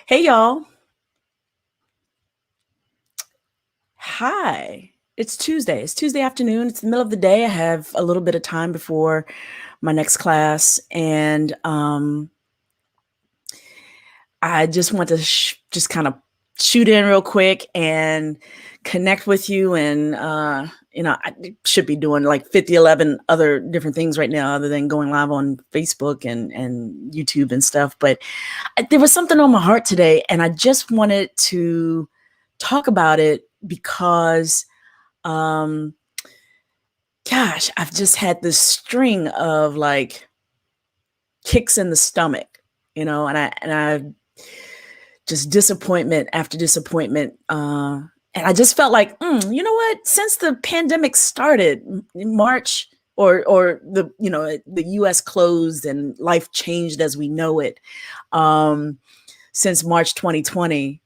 Hey y'all. Hi. It's Tuesday. It's Tuesday afternoon. It's the middle of the day. I have a little bit of time before my next class, and I just want to just kind of shoot in real quick and connect with you. And I should be doing like 11 other different things right now other than going live on Facebook and YouTube and stuff. But there was something on my heart today, and I just wanted to talk about it because um gosh, I've just had this string of like kicks in the stomach, and I just disappointment after disappointment. And I just felt like, you know what? Since the pandemic started in March, or the U.S. closed and life changed as we know it, since March 2020,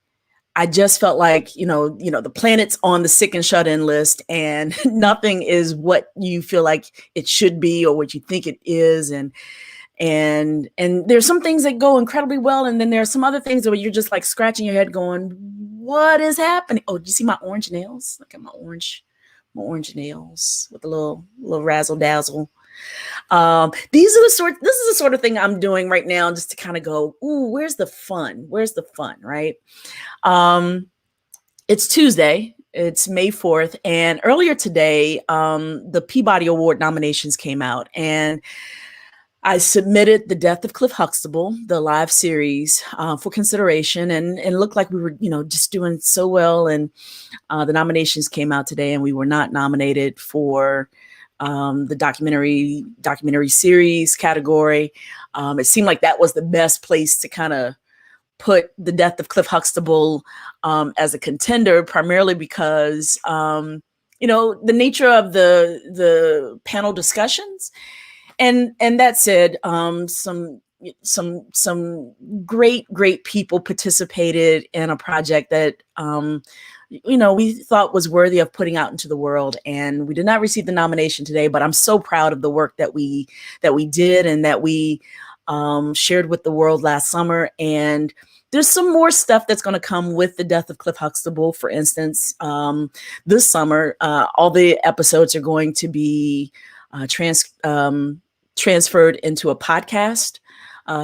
I just felt like, the planet's on the sick and shut in list, and nothing is what you feel like it should be or what you think it is. And there's some things that go incredibly well. And then there are some other things where you're just like scratching your head going, what is happening? Oh, do you see my orange nails? Look at my orange nails with a little razzle dazzle. This is the sort of thing I'm doing right now, just to kind of go, ooh, where's the fun? Where's the fun? Right. It's Tuesday. It's May 4th. And earlier today, the Peabody Award nominations came out, and I submitted The Death of Cliff Huxtable, the live series, for consideration, and it looked like we were, just doing so well. And the nominations came out today, and we were not nominated for the documentary series category. It seemed like that was the best place to kind of put The Death of Cliff Huxtable as a contender, primarily because the nature of the panel discussions. And that said, some great people participated in a project that we thought was worthy of putting out into the world. And we did not receive the nomination today, but I'm so proud of the work that we did and that we shared with the world last summer. And there's some more stuff that's going to come with The Death of Cliff Huxtable. For instance, this summer, all the episodes are going to be transferred into a podcast,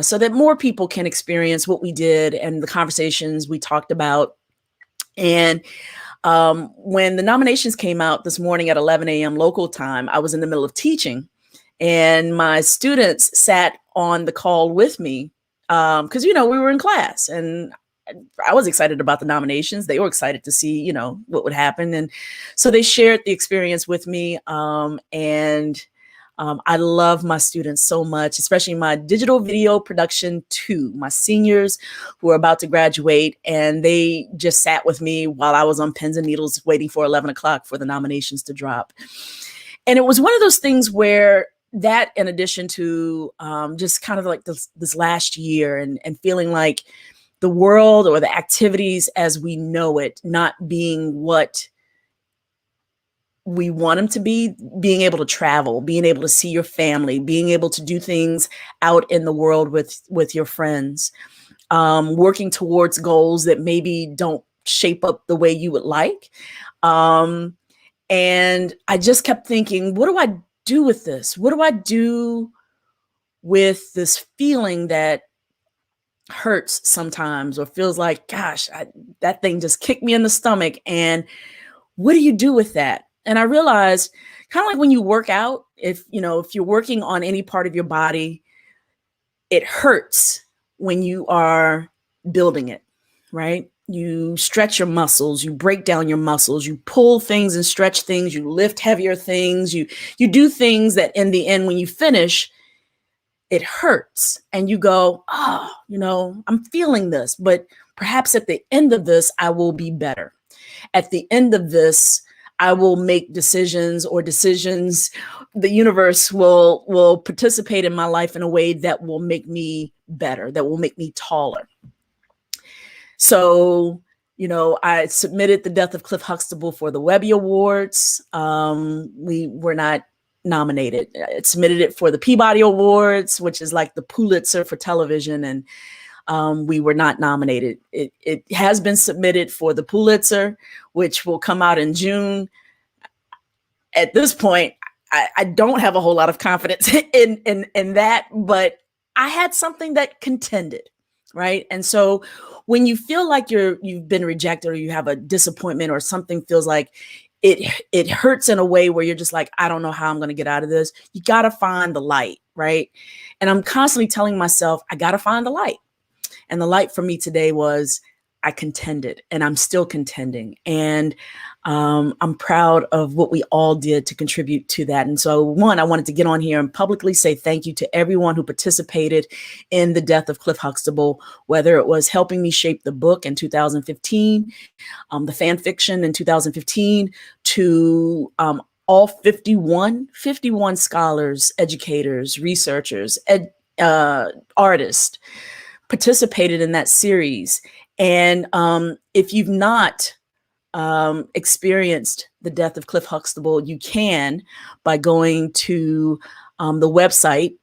so that more people can experience what we did and the conversations we talked about. And when the nominations came out this morning at 11 a.m. local time, I was in the middle of teaching, and my students sat on the call with me because, we were in class, and I was excited about the nominations. They were excited to see, what would happen. And so they shared the experience with me. I love my students so much, especially my digital video production 2, my seniors who are about to graduate. And they just sat with me while I was on pins and needles waiting for 11 o'clock for the nominations to drop. And it was one of those things where that, in addition to just kind of like this last year and feeling like the world or the activities as we know it not being what we want them to be, being able to travel, being able to see your family, being able to do things out in the world with your friends, working towards goals that maybe don't shape up the way you would like. And I just kept thinking, what do I do with this? What do I do with this feeling that hurts sometimes, or feels like, gosh, that thing just kicked me in the stomach? And what do you do with that? And I realized, kind of like when you work out, if you're working on any part of your body, it hurts when you are building it, right? You stretch your muscles, you break down your muscles, you pull things and stretch things, you lift heavier things, you do things that in the end, when you finish, it hurts. And you go, oh, I'm feeling this, but perhaps at the end of this, I will be better. At the end of this, I will make decisions, the universe will participate in my life in a way that will make me better, that will make me taller. So, I submitted The Death of Cliff Huxtable for the Webby Awards. We were not nominated. I submitted it for the Peabody Awards, which is like the Pulitzer for television. And we were not nominated. It has been submitted for the Pulitzer, which will come out in June. At this point, I don't have a whole lot of confidence in that, but I had something that contended, right? And so when you feel like you've been rejected, or you have a disappointment, or something feels like it hurts in a way where you're just like, I don't know how I'm going to get out of this. You got to find the light, right? And I'm constantly telling myself, I got to find the light. And the light for me today was I contended, and I'm still contending. And I'm proud of what we all did to contribute to that. And so, one, I wanted to get on here and publicly say thank you to everyone who participated in the death of Cliff Huxtable, whether it was helping me shape the book in 2015, the fan fiction in 2015, to all 51 scholars, educators, researchers, artists participated in that series. And if you've not experienced the death of Cliff Huxtable, you can by going to the website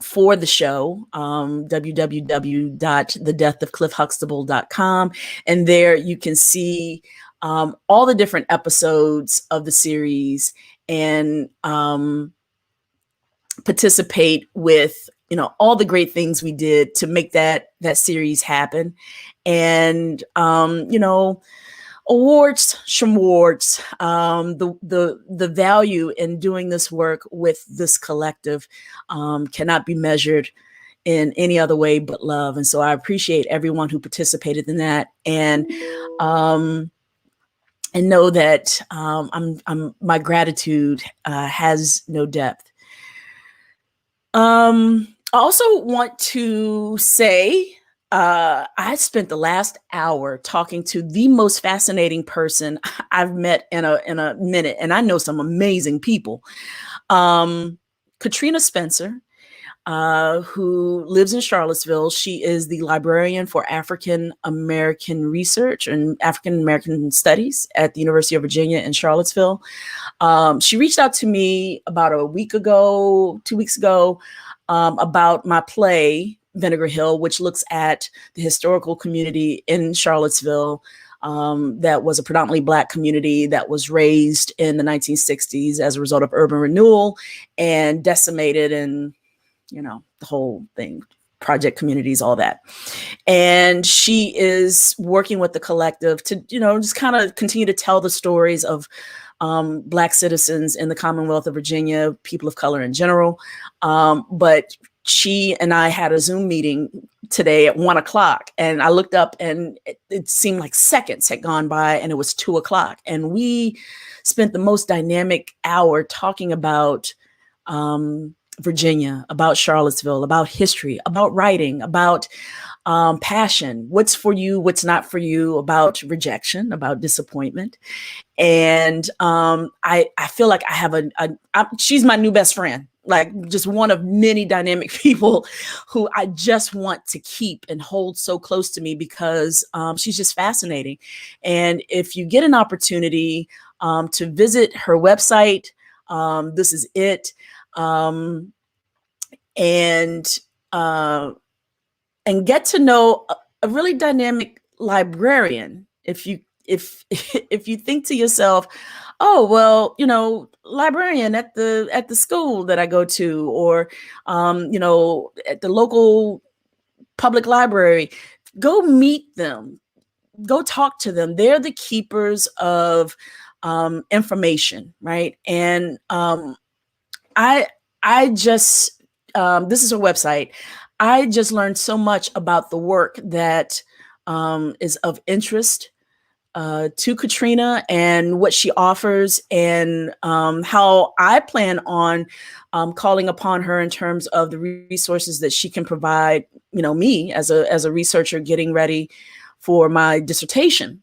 for the show, www.thedeathofcliffhuxtable.com. And there you can see all the different episodes of the series, and participate with, all the great things we did to make that series happen. And, awards, schmwards, the value in doing this work with this collective cannot be measured in any other way but love. And so I appreciate everyone who participated in that, and know that my gratitude has no depth. I also want to say, I spent the last hour talking to the most fascinating person I've met in a minute, and I know some amazing people. Katrina Spencer, who lives in Charlottesville. She is the librarian for African American research and African American studies at the University of Virginia in Charlottesville. She reached out to me about 2 weeks ago, about my play, Vinegar Hill, which looks at the historical community in Charlottesville that was a predominantly Black community that was raised in the 1960s as a result of urban renewal and decimated, and the whole thing, project communities, all that. And she is working with the collective to, just kind of continue to tell the stories of Black citizens in the Commonwealth of Virginia, people of color in general. But she and I had a Zoom meeting today at 1:00, and I looked up, and it seemed like seconds had gone by, and it was 2:00. And we spent the most dynamic hour talking about Virginia, about Charlottesville, about history, about writing, about passion, what's for you, what's not for you, about rejection, about disappointment. And I feel like I have she's my new best friend, like just one of many dynamic people who I just want to keep and hold so close to me, because she's just fascinating. And if you get an opportunity to visit her website, this is it. And get to know a really dynamic librarian. If you think to yourself, oh, well, librarian at the school that I go to, or at the local public library, go meet them, go talk to them. They're the keepers of information, right? And I just, this is her website. I just learned so much about the work that is of interest to Katrina, and what she offers, and how I plan on calling upon her in terms of the resources that she can provide, me as a researcher getting ready for my dissertation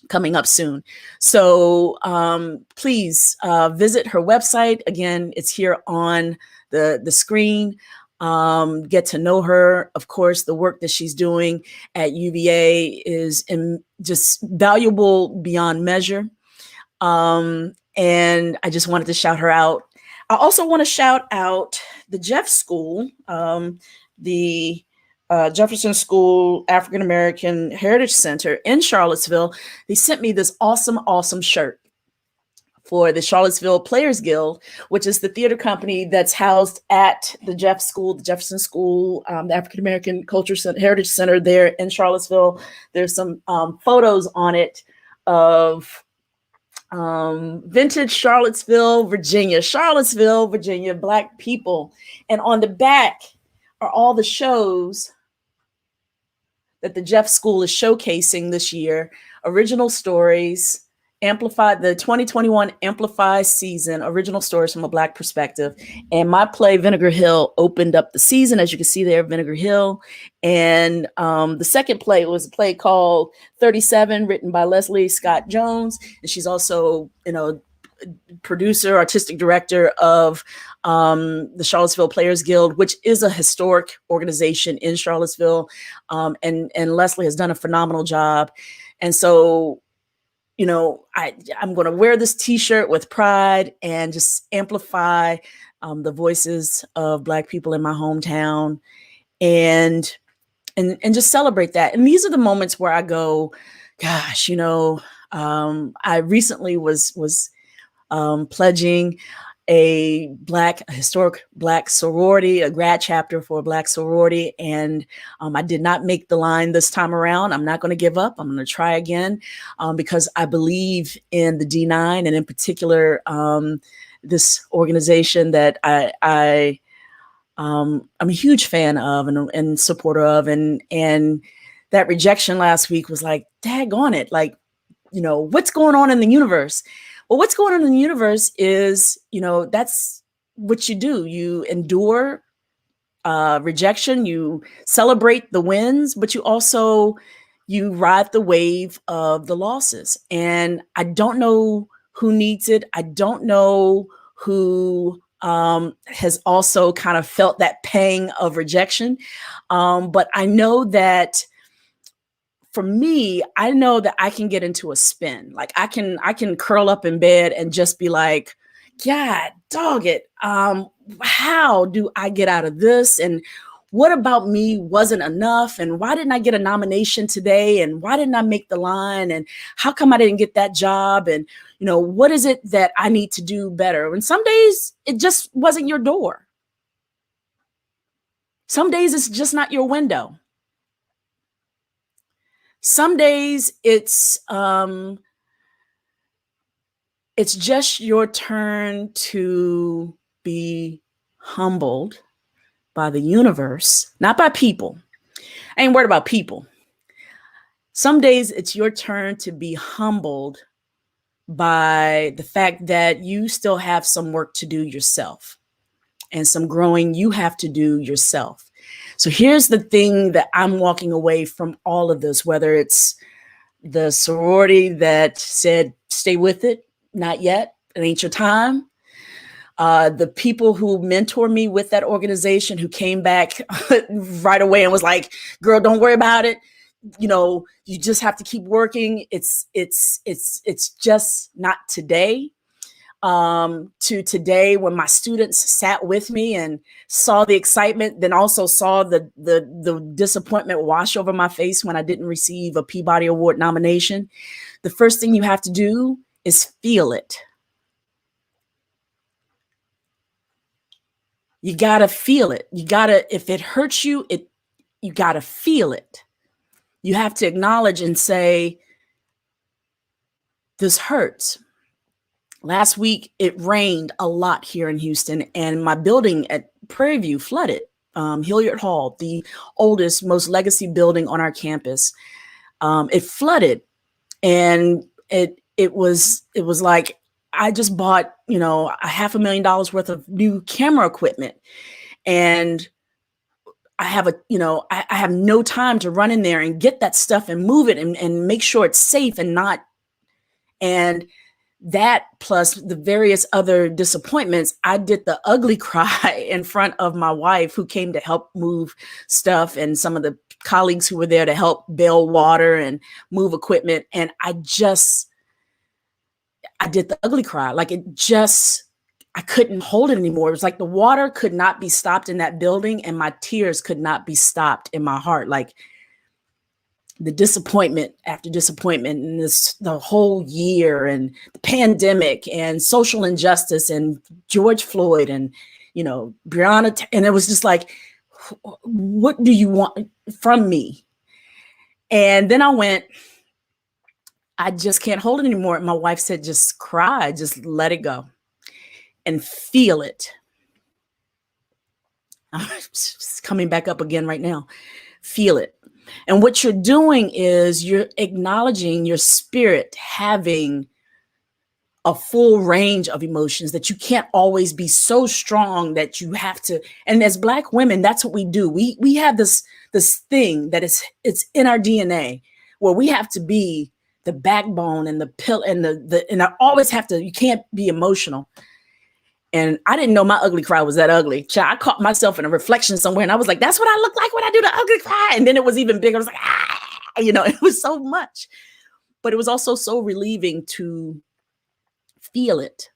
coming up soon. So please visit her website. Again, it's here on the screen. Get to know her. Of course, the work that she's doing at UVA is just valuable beyond measure. And I just wanted to shout her out. I also want to shout out the Jeff School, the Jefferson School African American Heritage Center in Charlottesville. They sent me this awesome shirt for the Charlottesville Players Guild, which is the theater company that's housed at the Jefferson School, the African American Heritage Center there in Charlottesville. There's some photos on it of vintage Charlottesville, Virginia, Black people. And on the back are all the shows that the Jeff School is showcasing this year. Original stories, Amplified, the 2021 Amplified season, original stories from a Black perspective. And my play, Vinegar Hill, opened up the season, as you can see there, Vinegar Hill. And the second play was a play called 37, written by Leslie Scott Jones. And she's also, producer, artistic director of the Charlottesville Players Guild, which is a historic organization in Charlottesville. And Leslie has done a phenomenal job. And so, I'm going to wear this T-shirt with pride and just amplify the voices of Black people in my hometown, and just celebrate that. And these are the moments where I go, gosh, I recently was pledging a historic Black sorority, a grad chapter for a Black sorority. And I did not make the line this time around. I'm not going to give up. I'm going to try again because I believe in the D9, and in particular, this organization that I'm a huge fan of and supporter of. And that rejection last week was like, daggone it. Like, what's going on in the universe? Well, what's going on in the universe is, that's what you do. You endure rejection, you celebrate the wins, but you ride the wave of the losses. And I don't know who needs it. I don't know who has also kind of felt that pang of rejection. But I know that for me, I know that I can get into a spin. Like I can curl up in bed and just be like, God, dog it. How do I get out of this? And what about me wasn't enough? And why didn't I get a nomination today? And why didn't I make the line? And how come I didn't get that job? And, what is it that I need to do better? And some days it just wasn't your door. Some days it's just not your window. Some days it's just your turn to be humbled by the universe, not by people. I ain't worried about people. Some days it's your turn to be humbled by the fact that you still have some work to do yourself and some growing you have to do yourself. So here's the thing that I'm walking away from all of this, whether it's the sorority that said, stay with it, not yet, it ain't your time. The people who mentor me with that organization who came back right away and was like, girl, don't worry about it. You just have to keep working. It's just not today. To today, when my students sat with me and saw the excitement, then also saw the disappointment wash over my face when I didn't receive a Peabody Award nomination. The first thing you have to do is feel it. You gotta feel it. If it hurts you, you gotta feel it. You have to acknowledge and say, this hurts. Last week, it rained a lot here in Houston, and my building at Prairie View flooded. Hilliard Hall, the oldest, most legacy building on our campus, it flooded, and it was like I just bought $500,000 worth of new camera equipment, and I have no time to run in there and get that stuff and move it and make sure it's safe and that plus the various other disappointments, I did the ugly cry in front of my wife who came to help move stuff and some of the colleagues who were there to help bail water and move equipment. And I did the ugly cry. Like I couldn't hold it anymore. It was like the water could not be stopped in that building, and my tears could not be stopped in my heart. Like the disappointment after disappointment, and the whole year, and the pandemic, and social injustice, and George Floyd, and Breonna, and it was just like, what do you want from me? And then I went, I just can't hold it anymore. My wife said, just cry, just let it go and feel it. It's coming back up again right now. Feel it. And what you're doing is you're acknowledging your spirit having a full range of emotions, that you can't always be so strong that you have to. And as Black women, that's what we do. We have this thing that it's in our DNA, where we have to be the backbone and the pill and and I always have to. You can't be emotional. And I didn't know my ugly cry was that ugly. I caught myself in a reflection somewhere, and I was like, that's what I look like when I do the ugly cry. And then it was even bigger. I was like, it was so much. But it was also so relieving to feel it.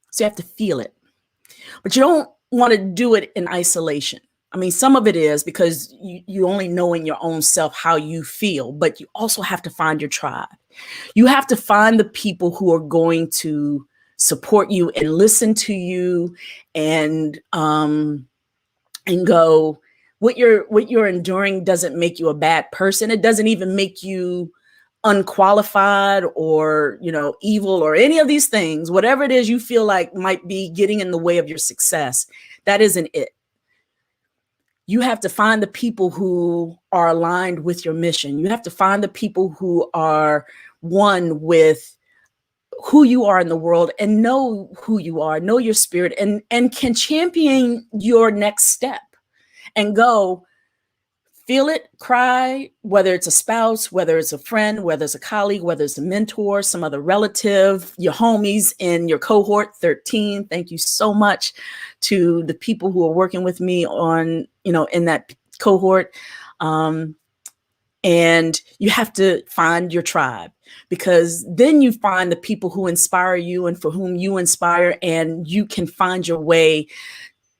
So you have to feel it. But you don't want to do it in isolation. I mean, some of it is because you only know in your own self how you feel, but you also have to find your tribe. You have to find the people who are going to support you and listen to you, and go, what you're enduring doesn't make you a bad person. It doesn't even make you unqualified or evil or any of these things. Whatever it is you feel like might be getting in the way of your success, that isn't it. You have to find the people who are aligned with your mission. You have to find the people who are one with who you are in the world, and know who you are, know your spirit, and can champion your next step, and go feel it, cry, whether it's a spouse, whether it's a friend, whether it's a colleague, whether it's a mentor, some other relative, your homies in your cohort 13. Thank you so much to the people who are working with me on, in that cohort. And you have to find your tribe, because then you find the people who inspire you and for whom you inspire, and you can find your way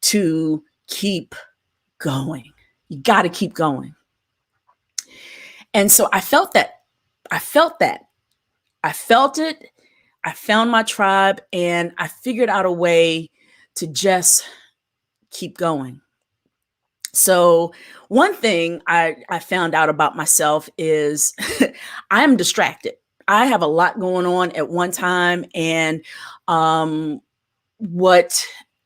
to keep going. You got to keep going. And so I felt that. I felt it. I found my tribe, and I figured out a way to just keep going. So one thing I found out about myself is I am distracted. I have a lot going on at one time. And what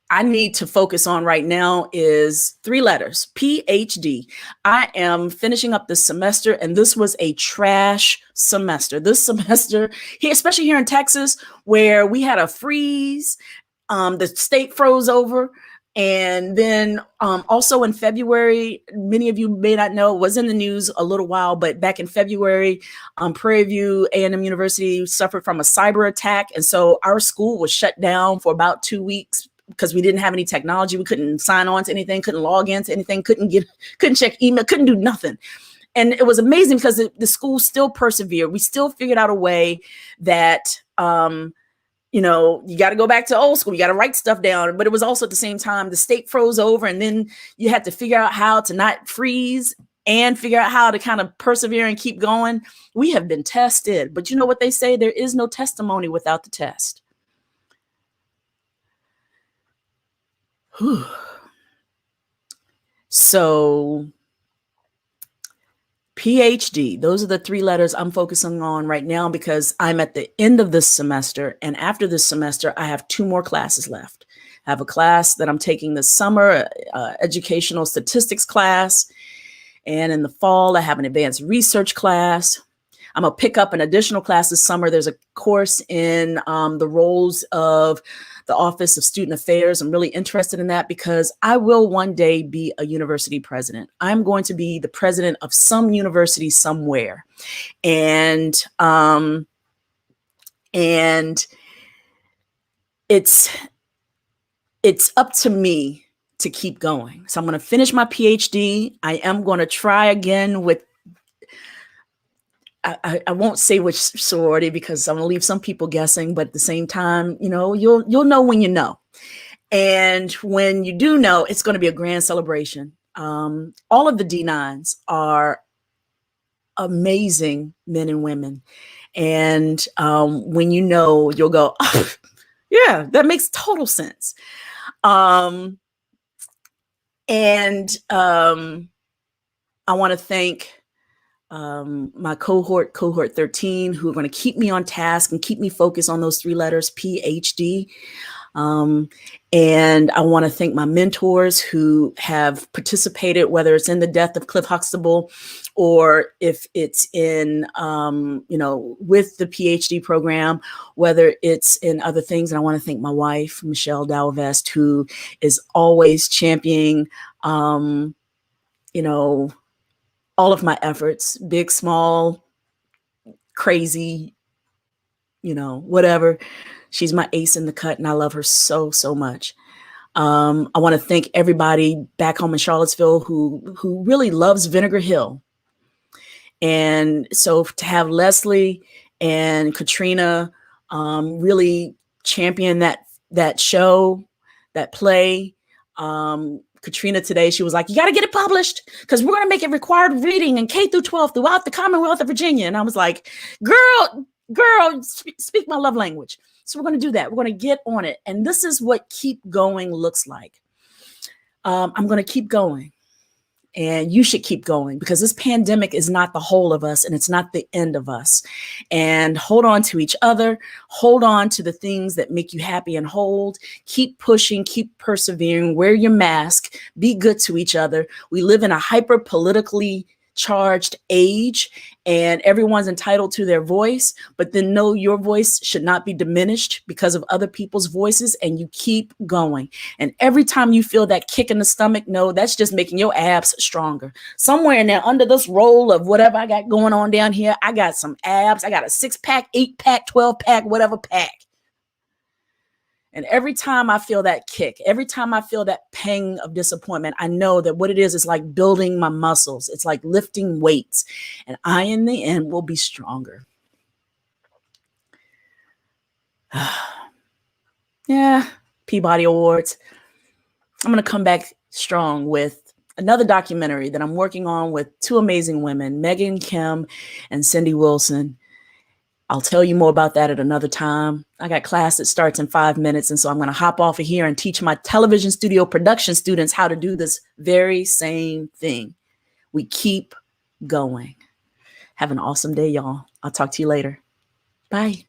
I need to focus on right now is 3 letters, PhD. I am finishing up this semester, and this was a trash semester. This semester, here, especially here in Texas, where we had a freeze, the state froze over. And then also in February, many of you may not know, it was in the news a little while, but back in February, Prairie View A&M University suffered from a cyber attack. And so our school was shut down for about 2 weeks because we didn't have any technology. We couldn't sign on to anything, couldn't log into anything, couldn't check email, couldn't do nothing. And it was amazing because the school still persevered. We still figured out a way that, you got to go back to old school. You got to write stuff down. But it was also at the same time, the state froze over, and then you had to figure out how to not freeze and figure out how to kind of persevere and keep going. We have been tested, but you know what they say? There is no testimony without the test. Whew. So PhD, those are the 3 letters I'm focusing on right now, because I'm at the end of this semester. And after this semester, I have 2 more classes left. I have a class that I'm taking this summer, educational statistics class. And in the fall, I have an advanced research class. I'm going to pick up an additional class this summer. There's a course in the roles of the Office of Student Affairs. I'm really interested in that because I will one day be a university president. I'm going to be the president of some university somewhere. And it's up to me to keep going. So I'm going to finish my PhD. I am going to try again with, I won't say which sorority because I'm going to leave some people guessing, but at the same time, you'll know when you know. And when you do know, it's going to be a grand celebration. All of the D9s are amazing men and women. And when you know, you'll go, oh, yeah, that makes total sense. And I want to thank my cohort 13, who are going to keep me on task and keep me focused on those 3 letters, PhD. And I want to thank my mentors who have participated, whether it's in the death of Cliff Huxtable or if it's in, with the PhD program, whether it's in other things. And I want to thank my wife, Michelle Dowell-Vest, who is always championing, all of my efforts, big, small, crazy, whatever. She's my ace in the cut, and I love her so, so much. I want to thank everybody back home in Charlottesville who really loves Vinegar Hill. And so to have Leslie and Katrina really champion that show, that play. Katrina today, she was like, you got to get it published because we're going to make it required reading in K through 12 throughout the Commonwealth of Virginia. And I was like, girl, speak my love language. So we're going to do that. We're going to get on it. And this is what keep going looks like. I'm going to keep going. And you should keep going because this pandemic is not the whole of us and it's not the end of us. And hold on to each other. Hold on to the things that make you happy and hold. Keep pushing, keep persevering, wear your mask, be good to each other. We live in a hyper politically charged age and everyone's entitled to their voice, but then know your voice should not be diminished because of other people's voices, and you keep going. And every time you feel that kick in the stomach, no, that's just making your abs stronger. Somewhere in there under this roll of whatever I got going on down here, I got some abs. I got a 6-pack, 8-pack, 12-pack, whatever pack. And every time I feel that kick, every time I feel that pang of disappointment, I know that what it is like building my muscles. It's like lifting weights. And I, in the end, will be stronger. Yeah, Peabody Awards. I'm going to come back strong with another documentary that I'm working on with 2 amazing women, Megan Kim and Cindy Wilson. I'll tell you more about that at another time. I got class that starts in 5 minutes. And so I'm going to hop off of here and teach my television studio production students how to do this very same thing. We keep going. Have an awesome day, y'all. I'll talk to you later. Bye.